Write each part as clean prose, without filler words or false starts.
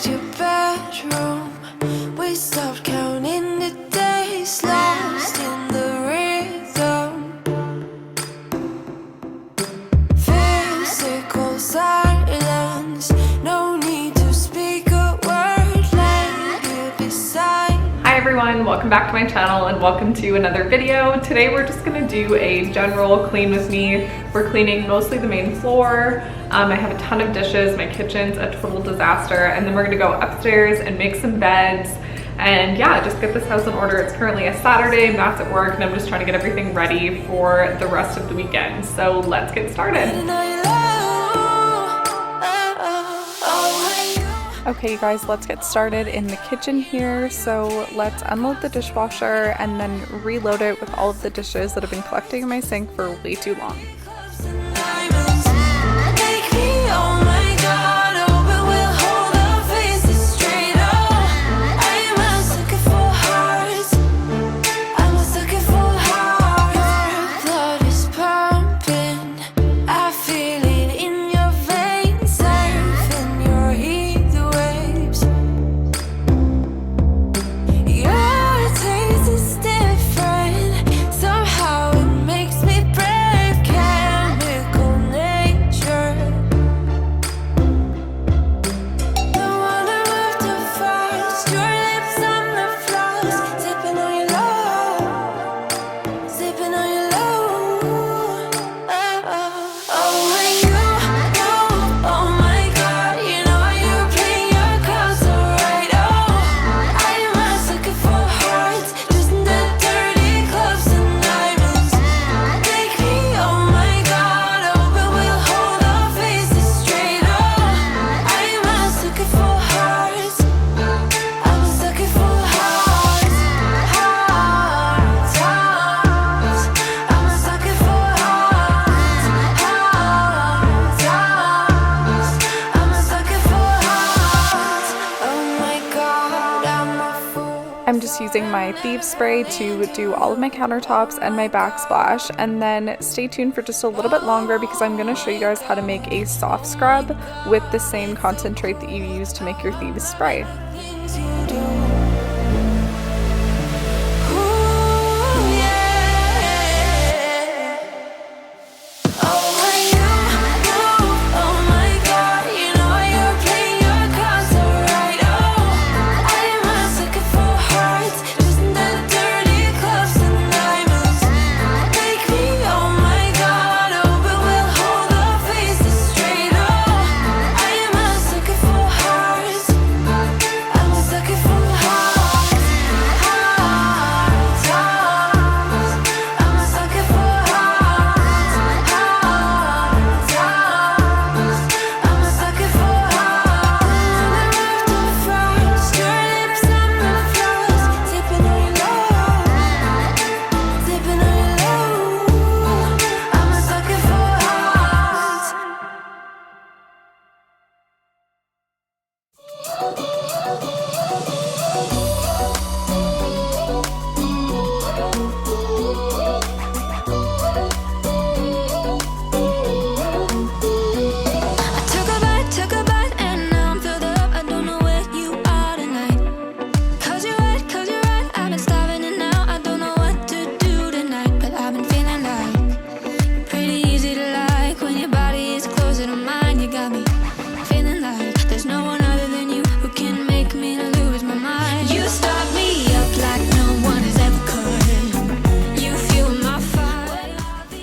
left your bedroom. We stopped counting the days, lost in the rhythm. Physical silence, no need to speak a word, lay here beside. Hi everyone, welcome back to my channel and welcome to another video. Today we're just gonna do a general clean with me. We're cleaning mostly the main floor. I have a ton of dishes, my kitchen's a total disaster, and then we're gonna go upstairs and make some beds and yeah, just get this house in order. It's currently a Saturday, Matt's at work, and I'm just trying to get everything ready for the rest of the weekend. So let's get started. Okay you guys, let's get started in the kitchen here. So let's unload the dishwasher and then reload it with all of the dishes that have been collecting in my sink for way too long. I'm just using my Thieves spray to do all of my countertops and my backsplash, and then stay tuned for just a little bit longer because I'm going to show you guys how to make a soft scrub with the same concentrate that you use to make your Thieves spray.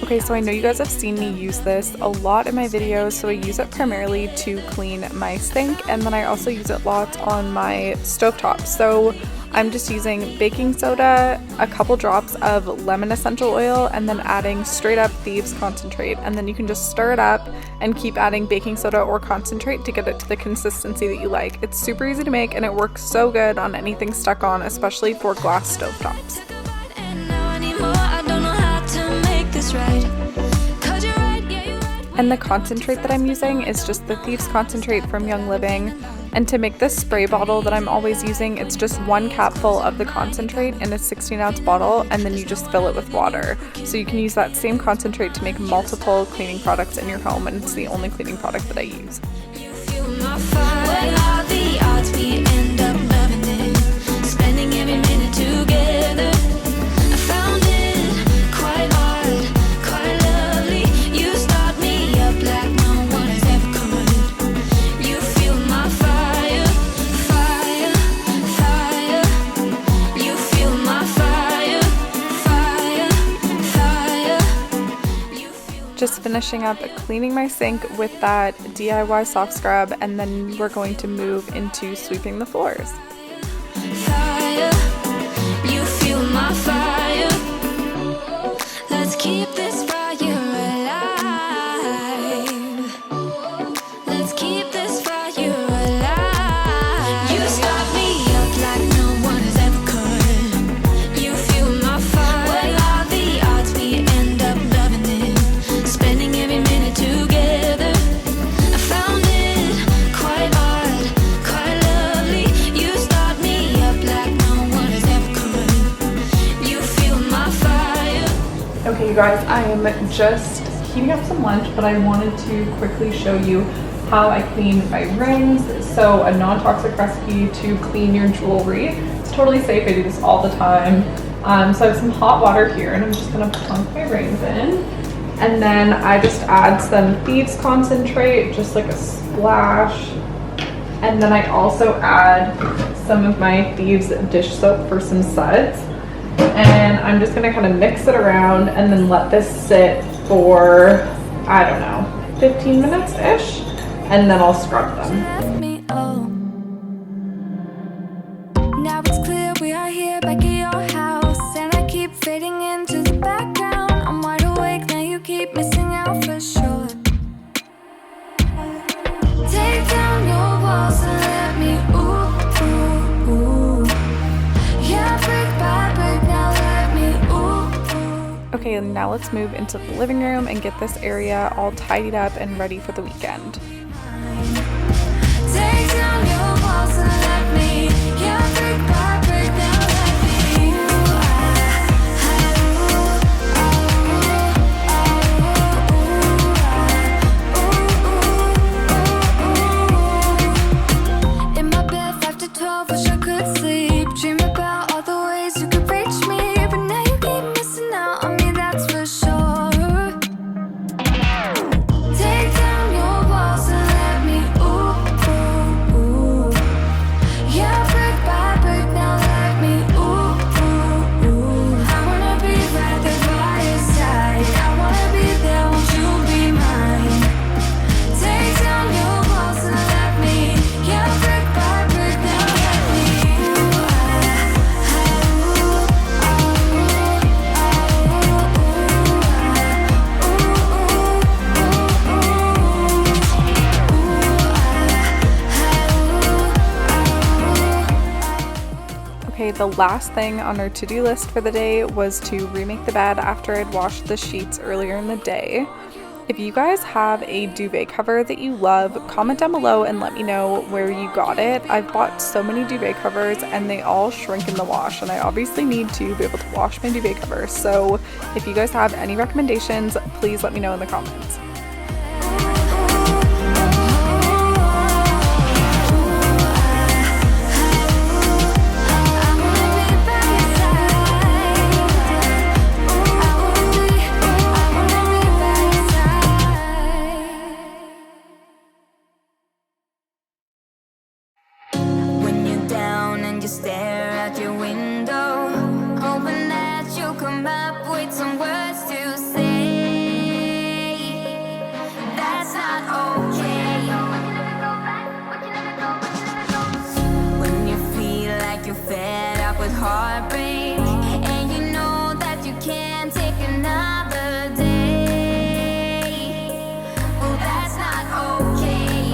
Okay, so I know you guys have seen me use this a lot in my videos, so I use it primarily to clean my sink, and then I also use it lots on my stovetop. So I'm just using baking soda, a couple drops of lemon essential oil, and then adding straight up Thieves concentrate, and then you can just stir it up and keep adding baking soda or concentrate to get it to the consistency that you like. It's super easy to make and it works so good on anything stuck on, especially for glass stovetops. And the concentrate that I'm using is just the Thieves concentrate from Young Living. And to make this spray bottle that I'm always using, it's just 1 capful of the concentrate in a 16-ounce bottle, and then you just fill it with water. So you can use that same concentrate to make multiple cleaning products in your home, and it's the only cleaning product that I use. odds, we end up loving it, spending every minute together. I found it quite hard, quite lovely. You start me up like no one has ever could. You feel my fire, fire, fire. You feel my fire, fire, fire. You feel Just finishing up cleaning my sink with that DIY soft scrub, and then we're going to move into sweeping the floors. fire. You feel my fire. Let's keep this fire alive. Let's keep this fire alive. You start me up like no one has ever could. You feel my fire. What are the odds, we end up loving it, spending every minute together. I found it quite hard, quite lovely. You start me up like no one has ever could. You feel my fire. Okay, you guys, I am just heating up some lunch, but I wanted to quickly show you how I clean my rings. So a non-toxic recipe to clean your jewelry. It's totally safe. I do this all the time. So I have some hot water here, and I'm just gonna plunk my rings in. And then I just add some Thieves concentrate, just like a splash. And then I also add some of my Thieves dish soap for some suds. And I'm just gonna kind of mix it around and then let this sit for, I don't know, 15 minutes-ish. And then I'll scrub them. Left me alone. Now it's clear we are here back at your house, and I keep fading into the background. I'm wide awake now, you keep missing out for sure. Take down your walls and let me ooh, ooh, ooh. Yeah, brick by brick, now let me ooh, ooh. Okay, and now let's move into the living room and get this area all tidied up and ready for the weekend. Take down your walls and let me, yeah, brick by brick, now let me. In my bed 5 to 12, wish I could sleep. Dream about all the ways you could reach me, but now you keep missing out on me, that's for sure. Take down your walls and let me ooh, ooh, ooh. Yeah, brick by brick, now let me ooh, ooh, ooh. I wanna be right there by your side. I wanna be there, won't you be mine? Take down your walls and let me, yeah, brick by brick, now let me. Okay, the last thing on our to-do list for the day was to remake the bed after I'd washed the sheets earlier in the day. If you guys have a duvet cover that you love, comment down below and let me know where you got it. I've bought so many duvet covers and they all shrink in the wash, and I obviously need to be able to wash my duvet covers. So if you guys have any recommendations, please let me know in the comments. When you're down and you stare out your window, hoping that you'll come up with some words to say. That's not okay. When you feel like you're fed up with heartbreak, and you know that you can't take another day. Well, that's not okay.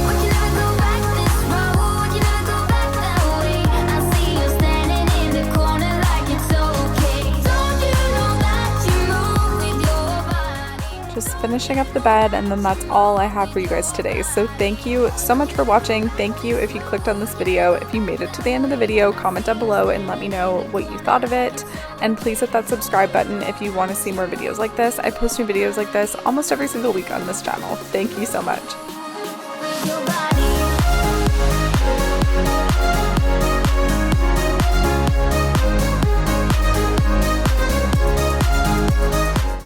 We can never go back this road. You never go back that way. I see you standing in the corner like it's okay. Don't you know that you move with your body? Just finishing up the bed, and then that's all I have for you guys today. So thank you so much for watching. Thank you if you clicked on this video. If you made it to the end of the video, comment down below and let me know what you thought of it. And please hit that subscribe button if you want to see more videos like this. I post new videos like this almost every single week on this channel. Thank you so much. your body.